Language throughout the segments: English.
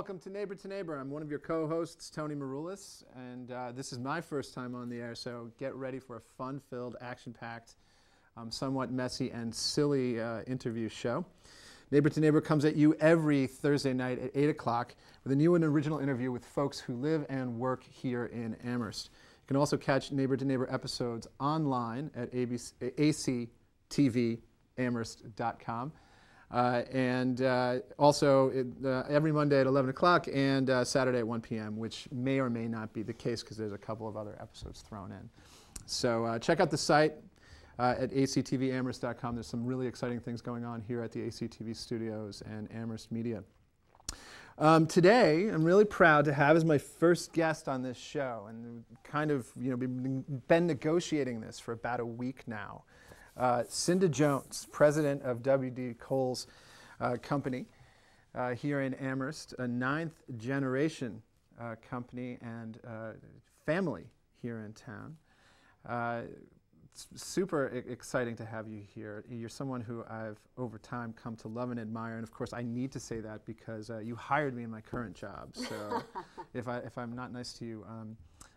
Welcome to Neighbor. I'm one of your co-hosts, Tony Maroulis, and this is my first time on the air, so get ready for a fun-filled, action-packed, somewhat messy and silly interview show. Neighbor comes at you every Thursday night at 8 o'clock with a new and original interview with folks who live and work here in Amherst. You can also catch Neighbor episodes online at actvamherst.com. Also every Monday at 11 o'clock and Saturday at 1 p.m., which may or may not be the case because there's a couple of other episodes thrown in. So check out the site at actvamherst.com. There's some really exciting things going on here at the ACTV studios and Amherst Media. Today, I'm really proud to have as my first guest on this show, and kind of, we've been negotiating this for about a week now. Cinda Jones, president of W.D. Cole's company here in Amherst, a 9th generation company and family here in town. It's super exciting to have you here. You're someone who I've, over time, come to love and admire, and of course I need to say that because you hired me in my current job. So if I'm not nice to you,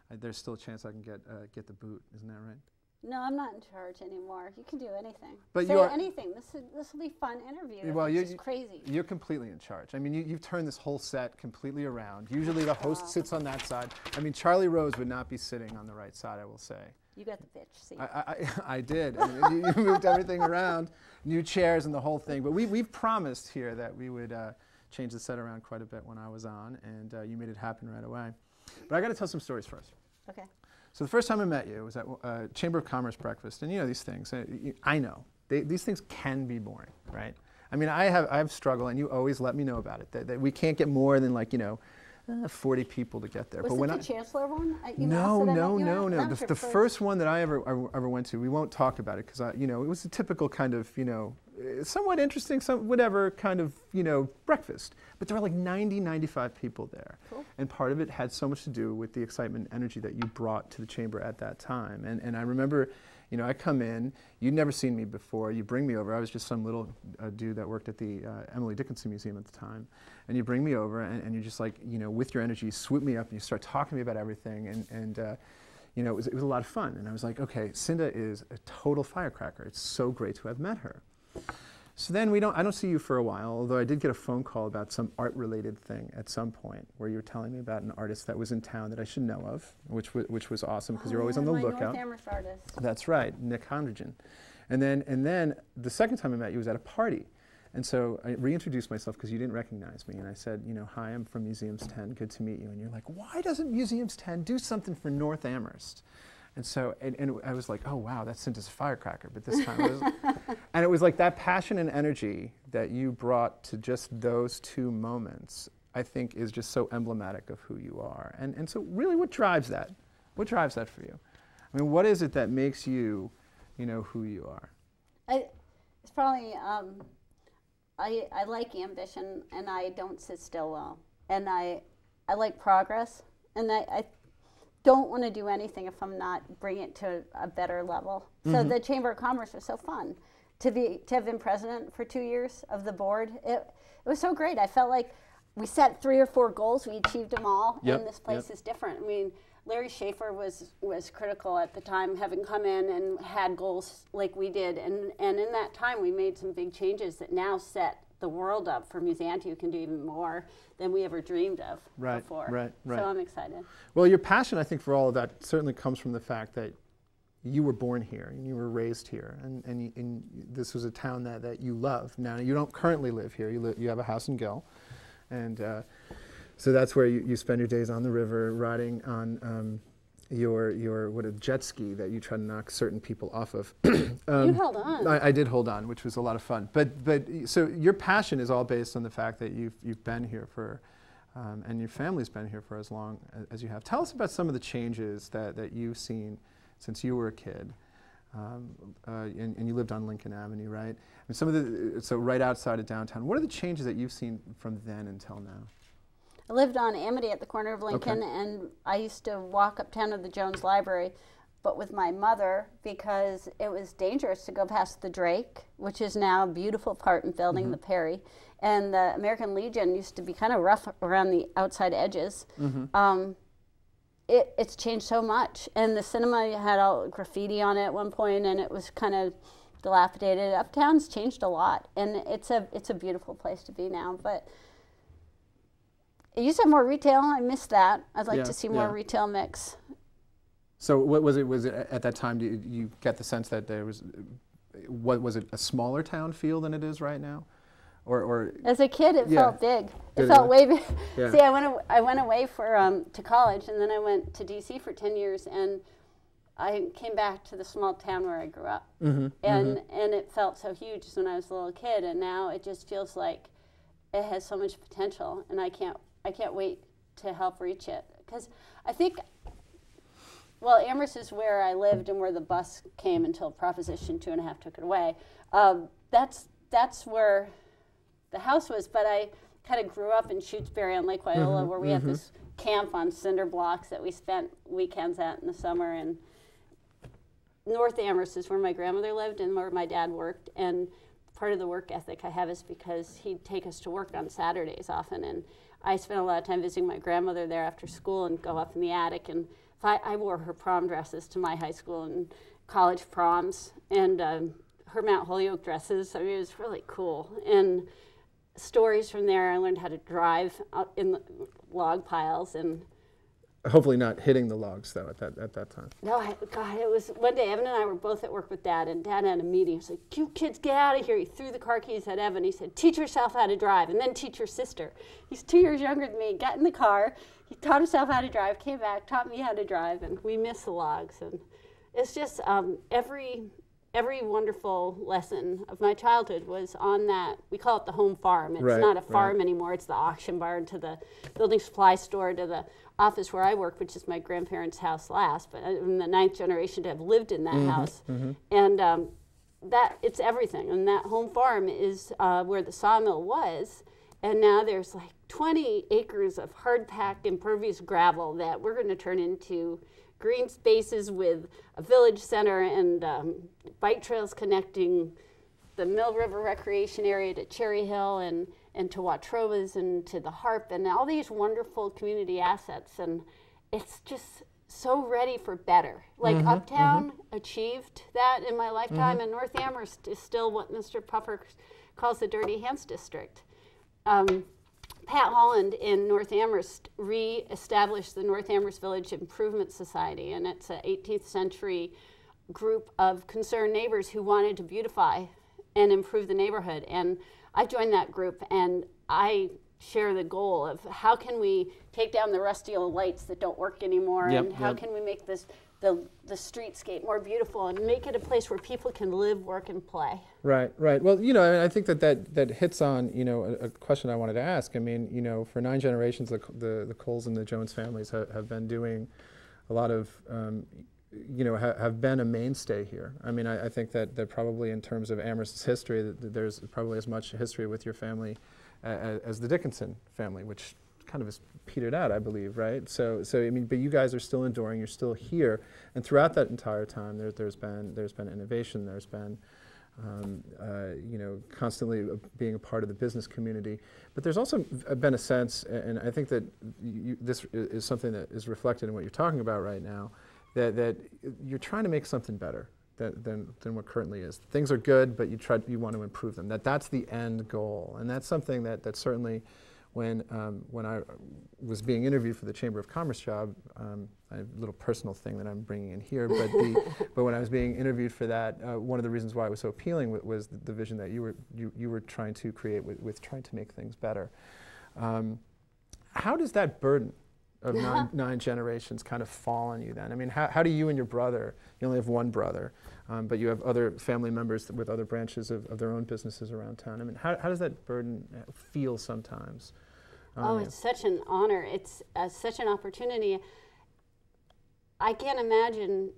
there's still a chance I can get the boot. Isn't that right? No, I'm not in charge anymore. You can do anything. But say anything. This will be a fun interview. Well, it's crazy. You're completely in charge. I mean, you've turned this whole set completely around. Usually the host sits on that side. I mean, Charlie Rose would not be sitting on the right side, I will say. You got the bitch seat. I did. I mean, you moved everything around, new chairs and the whole thing. But we've promised here that we would change the set around quite a bit when I was on, and you made it happen right away. But I got to tell some stories first. Okay. So the first time I met you was at Chamber of Commerce breakfast, and you know these things. I know these things can be boring, right? I mean, I have struggled, and you always let me know about it. That we can't get more than 40 people to get there. Was it the Chancellor one? No. The first one that I ever went to, we won't talk about it because it was a typical kind of somewhat interesting, whatever kind of breakfast. But there were like 95 people there, cool. And part of it had so much to do with the excitement and energy that you brought to the chamber at that time. And I remember, I come in, you'd never seen me before, you bring me over. I was just some little dude that worked at the Emily Dickinson Museum at the time. And you bring me over, and you're just like, with your energy, you swoop me up and you start talking to me about everything. It was a lot of fun. And I was like, okay, Cinda is a total firecracker. It's so great to have met her. So then I don't see you for a while, although I did get a phone call about some art-related thing at some point where you were telling me about an artist that was in town that I should know of, which was awesome because you're always on the lookout. North Amherst artist. That's right, Nick Hondrigen. And then the second time I met you was at a party. And so I reintroduced myself because you didn't recognize me. And I said, hi, I'm from Museums 10. Good to meet you. And you're like, why doesn't Museums 10 do something for North Amherst? And so and I was like, oh, wow, that's Cinda's firecracker. But this time it was, and it was like that passion and energy that you brought to just those two moments, I think is just so emblematic of who you are. And so really what drives that? What drives that for you? I mean, what is it that makes you, who you are? It's probably, I like ambition, and I don't sit still well. And I like progress, and I don't want to do anything if I'm not bringing it to a better level. Mm-hmm. So the Chamber of Commerce was so fun. To have been president for 2 years of the board, it was so great. I felt like we set 3 or 4 goals, we achieved them all, and this place is different. I mean, Larry Schaefer was critical at the time, having come in and had goals like we did, and in that time we made some big changes that now set the world up for Museanti, who can do even more than we ever dreamed of before. Right. So I'm excited. Well, your passion, I think, for all of that certainly comes from the fact that you were born here and you were raised here, and this was a town that you love. Now, you don't currently live here. You have a house in Gill, and so that's where you spend your days on the river, riding on a jet ski that you try to knock certain people off of. You held on. I did hold on, which was a lot of fun. But so your passion is all based on the fact that you've been here for, and your family's been here for as long as you have. Tell us about some of the changes that you've seen since you were a kid, and you lived on Lincoln Avenue, right? And so right outside of downtown. What are the changes that you've seen from then until now? I lived on Amity at the corner of Lincoln, and I used to walk uptown to the Jones Library but with my mother, because it was dangerous to go past the Drake, which is now a beautiful apartment building, the Perry, and the American Legion used to be kind of rough around the outside edges. It's changed so much, and the cinema had all graffiti on it at one point, and it was kind of dilapidated. Uptown's changed a lot, and it's a beautiful place to be now. But it used to have more retail. I miss that. I'd like to see more retail mix. So what was it? Was it at that time? Do you get the sense that there was, what was it, a smaller town feel than it is right now, or as a kid it felt big. It felt way big. Yeah. See, I went away for to college, and then I went to DC for 10 years, and I came back to the small town where I grew up, and it felt so huge when I was a little kid, and now it just feels like it has so much potential, and I can't wait to help reach it, because I think. Well, Amherst is where I lived and where the bus came until Proposition 2.5 took it away. That's where the house was, but I kind of grew up in Shutesbury on Lake Wyola, where we had this camp on cinder blocks that we spent weekends at in the summer. And North Amherst is where my grandmother lived and where my dad worked. And part of the work ethic I have is because he'd take us to work on Saturdays often. And I spent a lot of time visiting my grandmother there after school and go up in the attic. And I wore her prom dresses to my high school and college proms, and her Mount Holyoke dresses. I mean, it was really cool. And stories from there, I learned how to drive out in the log piles, and hopefully not hitting the logs though at that time. No, God, it was one day. Evan and I were both at work with Dad, and Dad had a meeting. He was like, "You kids, get out of here!" He threw the car keys at Evan. He said, "Teach yourself how to drive, and then teach your sister." He's 2 years younger than me. Got in the car. He taught himself how to drive. Came back, taught me how to drive, and we miss the logs. And it's just every wonderful lesson of my childhood was on that. We call it the home farm. It's not a farm anymore. It's the auction barn to the building supply store to the office where I work, which is my grandparents' house last, but I'm the 9th generation to have lived in that house. And that it's everything. And that home farm is where the sawmill was. And now there's like 20 acres of hard-packed impervious gravel that we're going to turn into green spaces with a village center and bike trails connecting the Mill River Recreation Area to Cherry Hill and to Watrova's and to the Harp and all these wonderful community assets. And it's just so ready for better. Like Uptown achieved that in my lifetime, and North Amherst is still what Mr. Puffer calls the Dirty Hands District. Pat Holland in North Amherst re-established the North Amherst Village Improvement Society, and it's an 18th century group of concerned neighbors who wanted to beautify and improve the neighborhood. And I joined that group, and I share the goal of how can we take down the rusty old lights that don't work anymore, and how can we make this the streetscape more beautiful and make it a place where people can live, work, and play. Right. Well, you know, I think that hits on, you know, a question I wanted to ask. I mean, you know, for 9 generations, the Coles and the Jones families have been doing a lot of, you know, have been a mainstay here. I mean, I think that probably in terms of Amherst's history, that there's probably as much history with your family as the Dickinson family, which kind of has petered out, I believe, right? So I mean, but you guys are still enduring. You're still here, and throughout that entire time, there's been innovation. There's been, you know, constantly being a part of the business community. But there's also been a sense, and I think that this is something that is reflected in what you're talking about right now, that you're trying to make something better than what currently is. Things are good, but you want to improve them. That's the end goal, and that's something that certainly. When I was being interviewed for the Chamber of Commerce job, I have a little personal thing that I'm bringing in here, but when I was being interviewed for that, one of the reasons why it was so appealing was the vision that you were trying to create with trying to make things better. How does that burden of nine generations kind of fall on you then? I mean, how do you and your brother, you only have one brother, but you have other family members with other branches of their own businesses around town. I mean, how does that burden feel sometimes? Oh, it's such an honor. It's such an opportunity. I can't imagine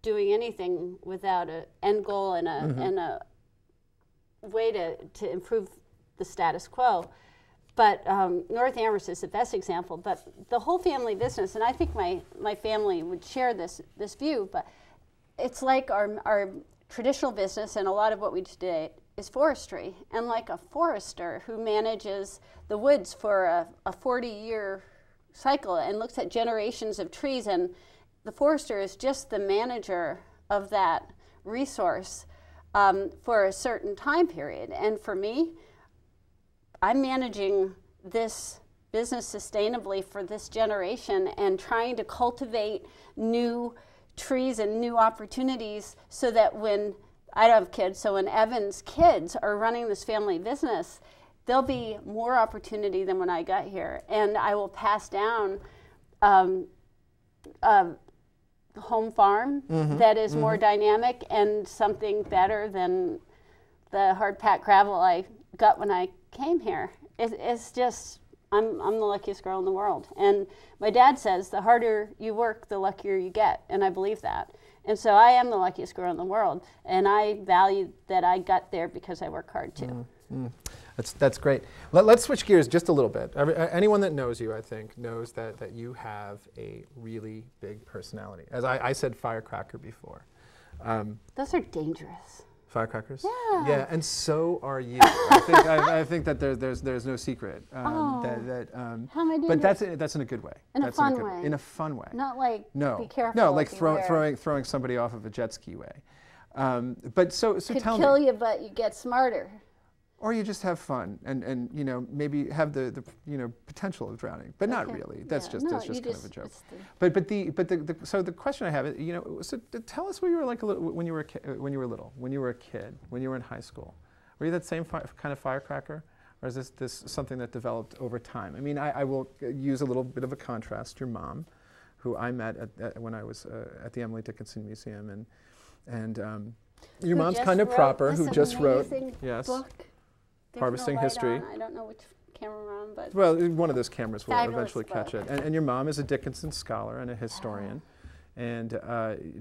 doing anything without an end goal and a way to improve the status quo. But North Amherst is the best example. But the whole family business, and I think my family would share this view, but it's like our traditional business, and a lot of what we do today is forestry. And like a forester who manages the woods for a 40-year cycle and looks at generations of trees, and the forester is just the manager of that resource for a certain time period. And for me, I'm managing this business sustainably for this generation and trying to cultivate new trees and new opportunities so that when I don't have kids, so when Evan's kids are running this family business, there'll be more opportunity than when I got here. And I will pass down a home farm that is more dynamic and something better than the hard packed gravel I got when I came here. It's just, I'm the luckiest girl in the world. And my dad says the harder you work, the luckier you get. And I believe that. And so I am the luckiest girl in the world. And I value that I got there because I work hard too. That's great. Let's switch gears just a little bit. Anyone that knows you, I think, knows that you have a really big personality. As I said firecracker before. Those are dangerous. Firecrackers? Yeah. Yeah, and so are you. I think that there's no secret. How am I doing but this? that's in a good way. In a that's fun in a good, way. In a fun way. Not like, no. be careful. No, like beware. throwing somebody off of a jet ski way. But so Could tell kill me. you, but you get smarter. Or you just have fun and you know, maybe have the you know, potential of drowning, but not really. That's just kind of a joke. So the question I have is, you know, so tell us what you were like when you were a kid, when you were in high school. Were you that same kind of firecracker, or is this something that developed over time? I mean, I will use a little bit of a contrast. Your mom, who I met when I was at the Emily Dickinson Museum, and your mom's kind of proper, who just wrote book. Harvesting History. I don't know which camera we're on, but well, one of those cameras will fabulous eventually catch book. it. And your mom is a Dickinson scholar and a historian, and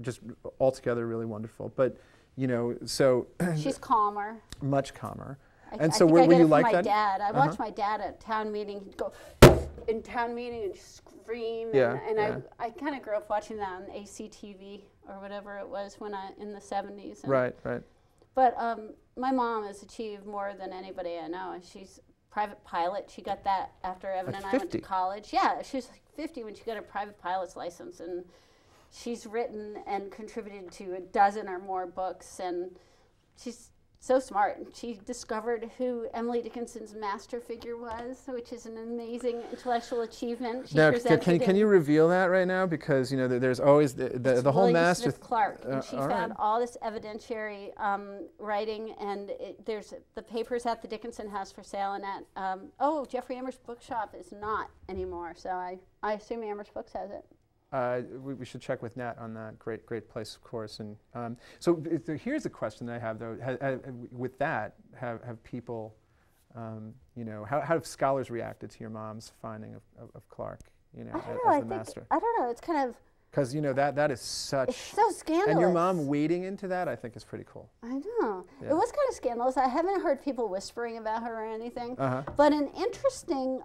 just altogether really wonderful. But you know, so she's calmer, much calmer. And so were you like my that? Dad. I watched my dad at town meeting. He'd go in town meeting and scream. I kind of grew up watching that on ACTV or whatever it was in the 70s. Right. But my mom has achieved more than anybody I know. She's a private pilot. She got that after Evan and I went to college. Yeah, she was like 50 when she got her private pilot's license. And she's written and contributed to a dozen or more books. And she's so smart. She discovered who Emily Dickinson's master figure was, which is an amazing intellectual achievement. Now, can you reveal that right now? Because you know there's always the whole master. Smith Clark, and she found all this evidentiary writing, and there's the papers at the Dickinson House for sale, and at Jeffrey Amherst Bookshop is not anymore. So I assume Amherst Books has it. We should check with Nat on that. Great place, of course. And so here's a question that I have, though. With that, have people, you know, how have scholars reacted to your mom's finding of Clark, you know, as the master? I don't know. It's kind of because you know that is such. It's so scandalous. And your mom wading into that, I think, is pretty cool. I know. Yeah. It was kind of scandalous. I haven't heard people whispering about her or anything. But an interesting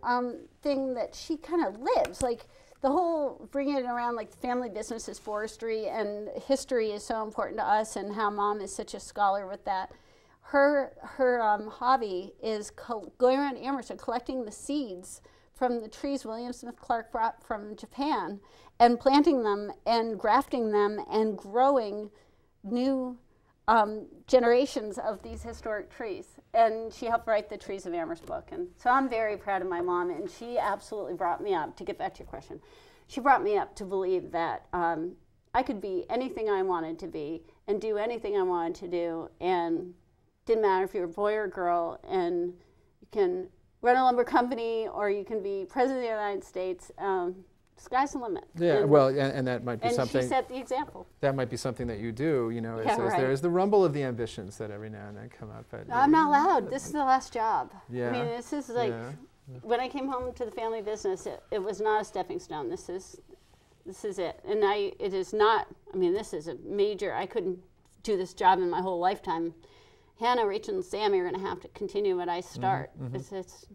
thing that she kind of lives like. The whole bringing it around like family business is forestry and history is so important to us and how mom is such a scholar with that. Her hobby is going around Amherst and collecting the seeds from the trees William Smith Clark brought from Japan and planting them and grafting them and growing new generations of these historic trees. And she helped write the Trees of Amherst book. And so I'm very proud of my mom, and she absolutely brought me up, to get back to your question, she brought me up to believe that I could be anything I wanted to be and do anything I wanted to do, and didn't matter if you were a boy or a girl, and you can run a lumber company or you can be president of the United States. Sky's the limit. Yeah, and that might be something. And she set the example. That might be something that you do, you know, there is the rumble of the ambitions that every now and then come up. I'm not allowed. This is the last job. Yeah. I mean, this is like, when I came home to the family business, it was not a stepping stone. This is it. And it is not, I mean, this is a major, I couldn't do this job in my whole lifetime. Hannah, Rachel, and Sammy are going to have to continue what I start. It's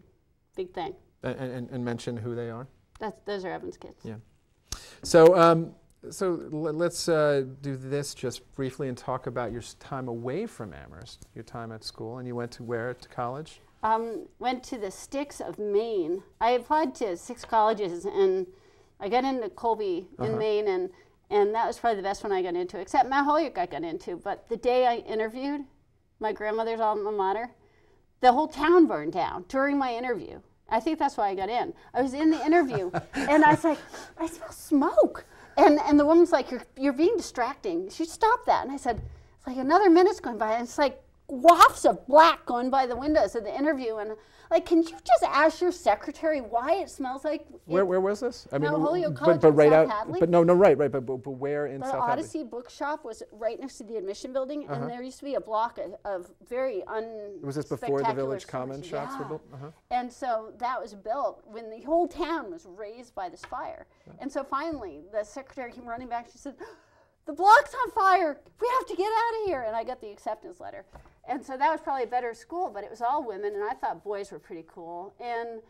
big thing. And mention who they are? Those are Evan's kids. Yeah. So, let's do this just briefly and talk about your time away from Amherst, your time at school. And you went to where to college? Went to the Sticks of Maine. I applied to 6 colleges, and I got into Colby in Maine, and that was probably the best one I got into, except Mount Holyoke I got into. But the day I interviewed, my grandmother's alma mater, the whole town burned down during my interview. I think that's why I got in. I was in the interview, and I was like, I smell smoke. And the woman's like, you're being distracting. She stopped that. And I said, it's like another minute's going by, and it's like wafts of black going by the windows of the interview. And like, can you just ask your secretary why it smells like? Where was this? I mean, Holyoke College but right South out. Hadley. But no, right. But where in the South Hadley? Odyssey bookshop was right next to the admission building, and there used to be a block of very Was this before the Village Common shops were built? And so that was built when the whole town was razed by this fire. And so finally, the secretary came running back. She said, the block's on fire. We have to get out of here. And I got the acceptance letter. And so that was probably a better school, but it was all women, and I thought boys were pretty cool. And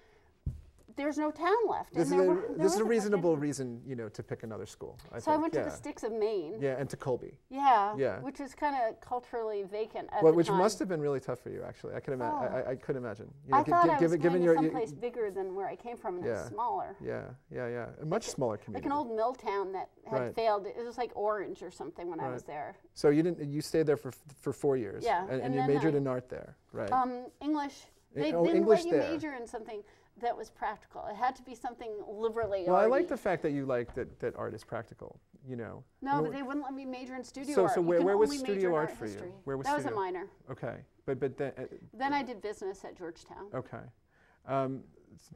there's no town left. This is a reasonable reason, to pick another school. I went to the Sticks of Maine. Yeah, and to Colby. Yeah. Which is kind of culturally vacant at the which time. must have been really tough for you, actually. I could imagine. I could imagine. I thought I was going to someplace bigger than where I came from, and it was smaller. Yeah. A much smaller community. Like an old mill town that had failed. It was like Orange or something when I was there. So you stayed there for 4 years. Yeah. And you majored in art there, right? English. They didn't let you major in something that was practical. It had to be something liberally arty. Well, I like the fact that you like that art is practical, No, but they wouldn't let me major in studio art. So where was studio art for you? Where was that was a minor. Okay, but then. Then I did business at Georgetown. Okay,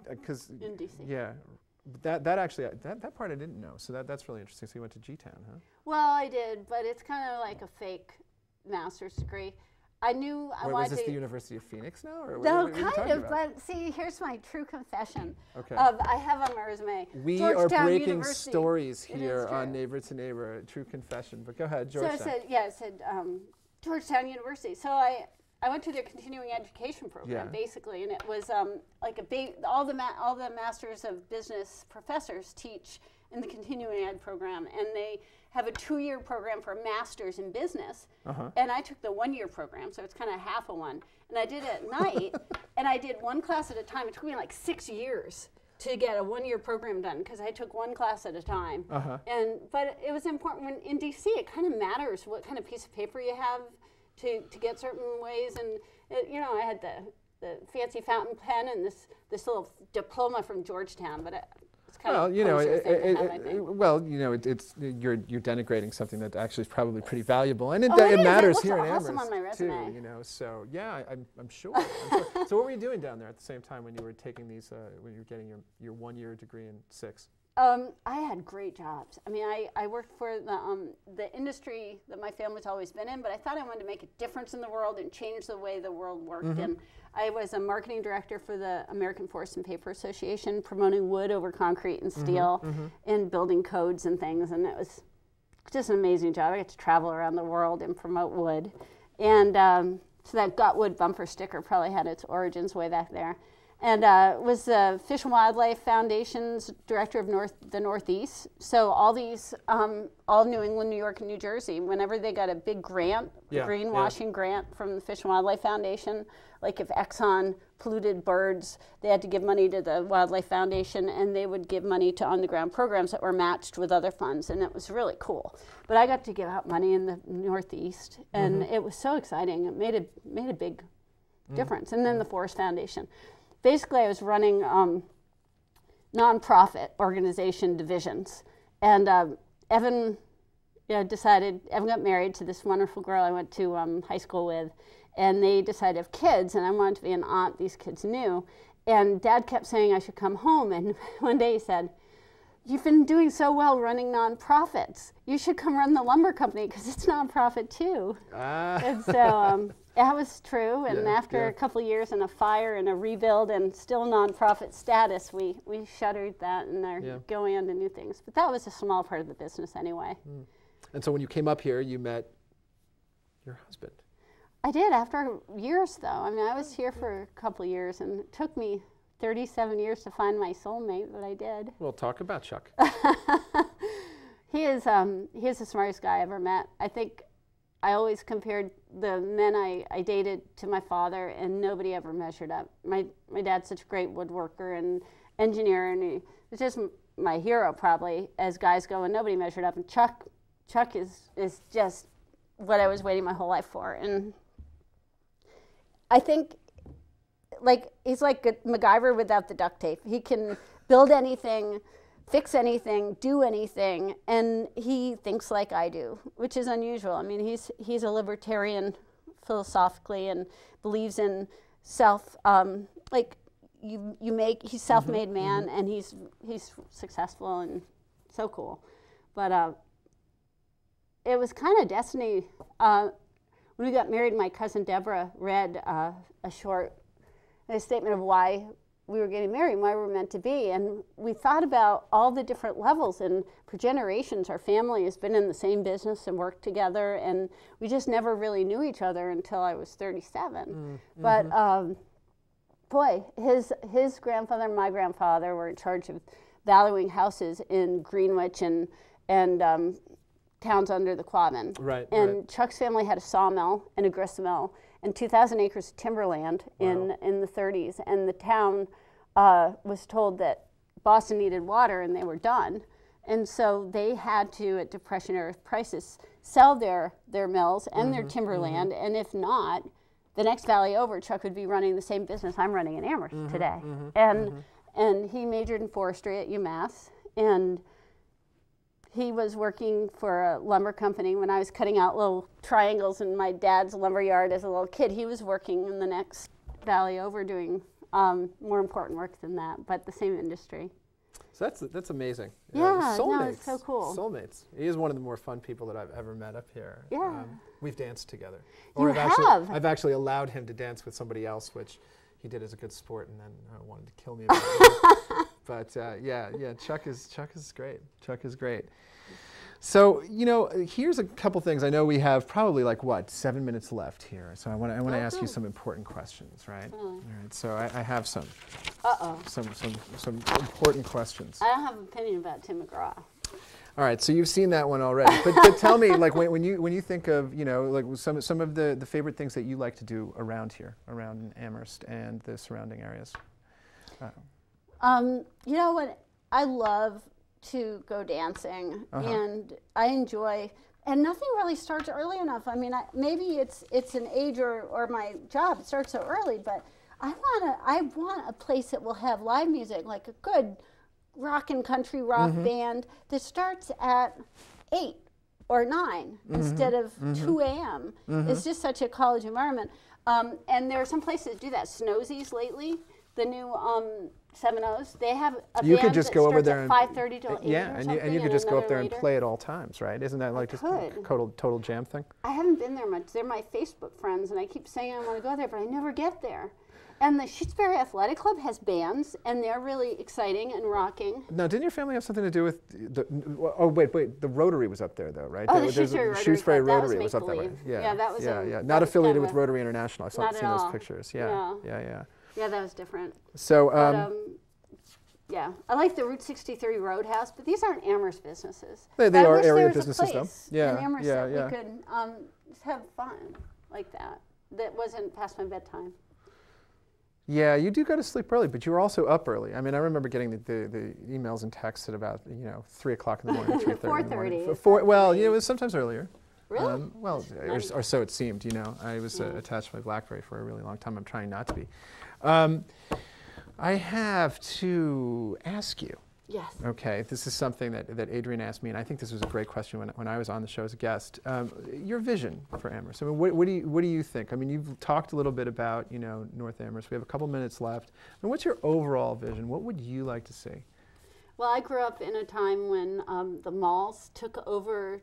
because in DC. Yeah, that part I didn't know. So that's really interesting. So you went to G-Town, huh? Well, I did, but it's kind of like a fake master's degree. I knew I wanted to. Was this the University of Phoenix now? Or no, what kind of, but see, here's my true confession. Okay. I have on my resume. We are breaking stories here on Neighbor to Neighbor, true confession. But go ahead, Georgetown. So it said Georgetown University. So I went to their continuing education program, basically, and it was like all the masters of business professors teach in the continuing ed program, and they have a 2-year program for a master's in business, and I took the 1-year program, so it's kind of half a one. And I did it at night, and I did one class at a time. It took me like 6 years to get a 1-year program done because I took one class at a time. But it was important when in DC. It kind of matters what kind of piece of paper you have to get certain ways. And I had the fancy fountain pen and this little diploma from Georgetown, but it's kind of you're denigrating something that actually is probably pretty valuable, and it matters here in Amherst on my resume. too. So yeah, I'm sure. So what were you doing down there at the same time when you were taking these when you were getting your 1-year degree in 6? I had great jobs. I mean, I worked for the industry that my family's always been in, but I thought I wanted to make a difference in the world and change the way the world worked. And I was a marketing director for the American Forest and Paper Association, promoting wood over concrete and steel and building codes and things. And it was just an amazing job. I got to travel around the world and promote wood. And so that Got Wood bumper sticker probably had its origins way back there. And was the Fish and Wildlife Foundation's director of the Northeast. So all these, all New England, New York, and New Jersey, whenever they got a big grant, greenwashing grant from the Fish and Wildlife Foundation, like if Exxon polluted birds, they had to give money to the Wildlife Foundation, and they would give money to on-the-ground programs that were matched with other funds, and it was really cool. But I got to give out money in the Northeast, and it was so exciting. It made a big difference. And then the Forest Foundation. Basically, I was running nonprofit organization divisions, and Evan got married to this wonderful girl I went to high school with, and they decided to have kids, and I wanted to be an aunt these kids knew, and Dad kept saying I should come home, and one day he said, "You've been doing so well running nonprofits. You should come run the lumber company because it's nonprofit too." And so that was true. And after a couple of years and a fire and a rebuild and still nonprofit status, we shuttered that and are going on to new things. But that was a small part of the business anyway. And so when you came up here, you met your husband. I did after years, though. I mean, I was here for a couple of years, and it took me 37 years to find my soulmate, but I did. We'll talk about Chuck. He is the smartest guy I ever met. I think I always compared the men I dated to my father, and nobody ever measured up. My dad's such a great woodworker and engineer, and he was just my hero probably as guys go, and nobody measured up. And Chuck is just what I was waiting my whole life for. And I think he's like a MacGyver without the duct tape. He can build anything, fix anything, do anything, and he thinks like I do, which is unusual. I mean, he's a libertarian philosophically and believes in self, he's self-made man, and he's successful and so cool. But it was kind of destiny. When we got married, my cousin Deborah read a statement of why we were getting married and why we were meant to be. And we thought about all the different levels, and for generations our family has been in the same business and worked together, and we just never really knew each other until I was 37. But boy, his grandfather and my grandfather were in charge of valuing houses in Greenwich and towns under the Quabbin. Right. And Chuck's family had a sawmill and a gristmill and 2,000 acres of timberland in the 30s. And the town was told that Boston needed water, and they were done. And so they had to, at Depression-era prices, sell their mills and their timberland. And if not, the next valley over, Chuck would be running the same business I'm running in Amherst today. And he majored in forestry at UMass. And he was working for a lumber company. When I was cutting out little triangles in my dad's lumber yard as a little kid, he was working in the next valley over doing more important work than that, but the same industry. So that's amazing. Yeah, soulmates. no, it's so cool. Soulmates. He is one of the more fun people that I've ever met up here. Yeah. We've danced together. I've actually allowed him to dance with somebody else, which he did as a good sport, and then wanted to kill me about it. But yeah, Chuck is great. Chuck is great. So, here's a couple things. I know we have probably 7 minutes left here. So I want to ask you some important questions, right? All right. So I have some. Some important questions. I don't have an opinion about Tim McGraw. All right. So you've seen that one already. But tell me, when you think of some of the favorite things that you like to do around here, around Amherst and the surrounding areas. You know what? I love to go dancing, and I enjoy, and nothing really starts early enough. I mean, maybe it's an age or my job. It starts so early, but I want a place that will have live music, like a good rock and country rock band that starts at 8 or 9 instead of 2 a.m. It's just such a college environment. And there are some places that do that. Snowsies lately, the new 7-O's, they have a you band could just that go over starts there at 5:30 till 8 yeah, or and you could just go up there and later. play at all times, right? Isn't that just a total jam thing? I haven't been there much. They're my Facebook friends, and I keep saying I want to go there, but I never get there. And the Shutesbury Athletic Club has bands, and they're really exciting and rocking. Now, didn't your family have something to do with the Rotary was up there, though, right? Oh, the Shutesbury Rotary was up there, right? Yeah, that was not affiliated with Rotary International. I've seen those pictures. Yeah, no. yeah. Yeah, that was different. So, yeah, I like the Route 63 Roadhouse, but these aren't Amherst businesses. They are area businesses, though. Yeah, in Amherst that we could just have fun like that. That wasn't past my bedtime. Yeah, you do go to sleep early, but you were also up early. I mean, I remember getting the emails and texts at about 3 o'clock in the morning, 3:30 in the morning. 4:30. Well, it was sometimes earlier. Really? Or so it seemed. I was attached to my BlackBerry for a really long time. I'm trying not to be. I have to ask you. Yes. Okay, this is something that Adrian asked me, and I think this was a great question when I was on the show as a guest. Your vision for Amherst. I mean, what do you think? I mean, you've talked a little bit about North Amherst. We have a couple minutes left. And what's your overall vision? What would you like to see? Well, I grew up in a time when the malls took over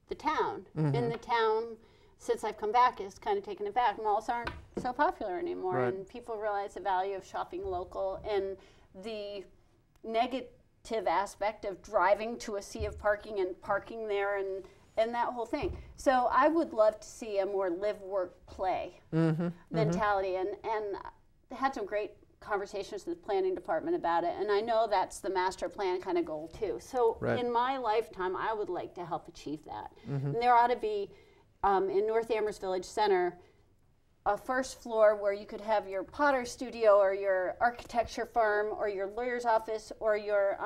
the town. In the town, since I've come back, it's kind of taken it back. Malls aren't so popular anymore, and people realize the value of shopping local and the negative aspect of driving to a sea of parking and parking there and that whole thing. So I would love to see a more live, work, play mentality, and had some great conversations with the planning department about it, and I know that's the master plan kind of goal too. So in my lifetime, I would like to help achieve that. And there ought to be, in North Amherst Village Center, a first floor where you could have your potter studio or your architecture firm or your lawyer's office or your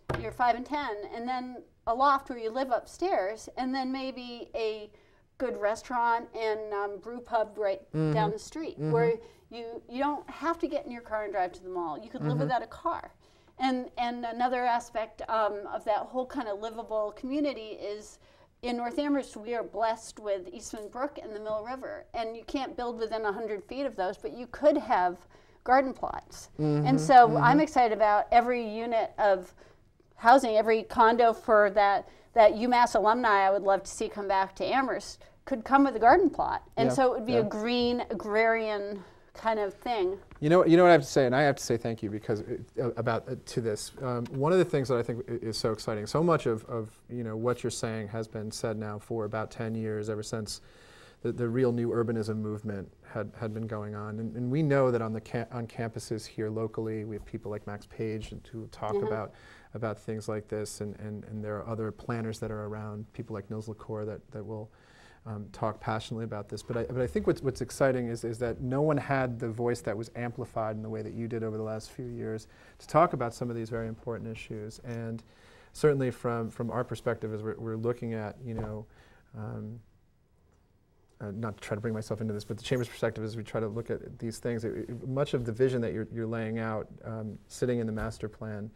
5 and 10, and then a loft where you live upstairs, and then maybe a good restaurant and brew pub right down the street where you don't have to get in your car and drive to the mall. You could live without a car. And another aspect of that whole kind of livable community is in North Amherst, we are blessed with Eastman Brook and the Mill River. And you can't build within 100 feet of those, but you could have garden plots. And so I'm excited about every unit of housing, every condo for that UMass alumni I would love to see come back to Amherst could come with a garden plot. And so it would be a green, agrarian kind of thing. You know what I have to say, and I have to say thank you because to this. One of the things that I think is so exciting, so much of what you're saying has been said now for about 10 years, ever since the real new urbanism movement had been going on. And we know that on campuses here locally, we have people like Max Page who talk about things like this, and there are other planners that are around, people like Nils LaCour that will talk passionately about this. But I think what's exciting is that no one had the voice that was amplified in the way that you did over the last few years to talk about some of these very important issues. And certainly from our perspective, as we're looking at, not to try to bring myself into this, but the Chamber's perspective as we try to look at these things, much of the vision that you're laying out, sitting in the master plan,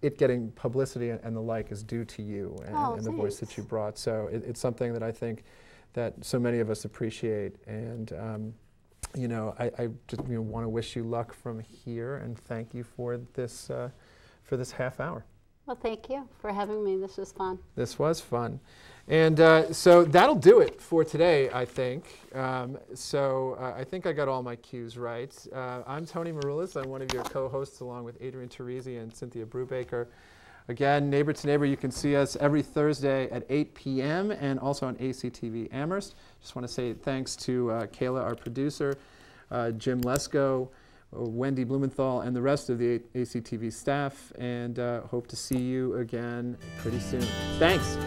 it getting publicity and the like is due to you and the voice that you brought. So it's something that I think that so many of us appreciate. And I just want to wish you luck from here and thank you for this half hour. Well, thank you for having me. This was fun. This was fun. And so that'll do it for today, I think. I think I got all my cues right. I'm Tony Maroulis. I'm one of your co-hosts along with Adrian Teresi and Cynthia Brubaker. Again, Neighbor to Neighbor, you can see us every Thursday at 8 p.m. and also on ACTV Amherst. Just want to say thanks to Kayla, our producer, Jim Lesko, Wendy Blumenthal, and the rest of the ACTV staff, and hope to see you again pretty soon. Thanks.